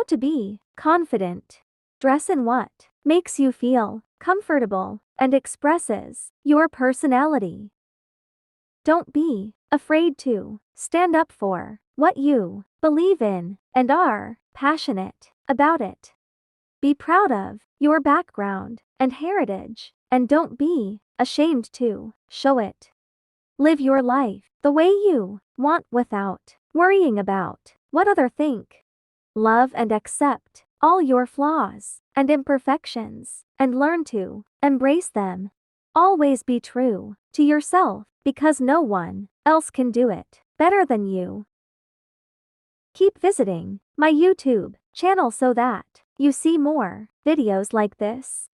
How to be confident. Dress in what makes you feel comfortable and expresses your personality. Don't be afraid to stand up for what you believe in and are passionate about it. Be proud of your background and heritage, and don't be ashamed to show it. Live your life the way you want without worrying about what others think. Love and accept all your flaws and imperfections, and learn to embrace them. Always be true to yourself, because no one else can do it better than you. Keep visiting my YouTube channel so that you see more videos like this.